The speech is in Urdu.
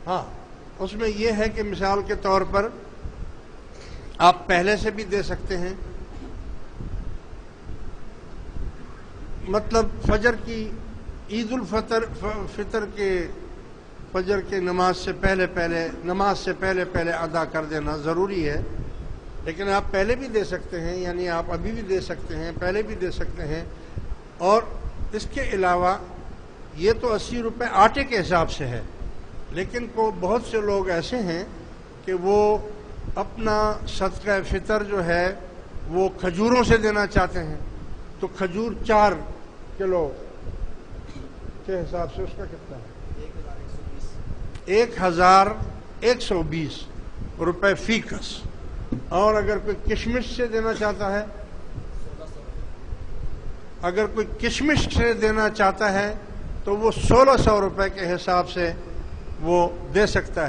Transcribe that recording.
ہاں اس میں یہ ہے کہ مثال کے طور پر آپ پہلے سے بھی دے سکتے ہیں، مطلب فجر کی عید فطر کے فجر کے نماز سے پہلے ادا کر دینا ضروری ہے، لیکن آپ پہلے بھی دے سکتے ہیں، یعنی آپ ابھی بھی دے سکتے ہیں، پہلے بھی دے سکتے ہیں۔ اور اس کے علاوہ یہ تو 80 روپے آٹے کے حساب سے ہے، لیکن بہت سے لوگ ایسے ہیں کہ وہ اپنا صدقہ فطر جو ہے وہ کھجوروں سے دینا چاہتے ہیں، تو کھجور 4 کلو کے حساب سے اس کا کتنا ہے؟ 1120 روپے فی کس۔ اور اگر کوئی کشمش سے دینا چاہتا ہے، تو وہ 1600 روپے کے حساب سے وہ دے سکتا ہے۔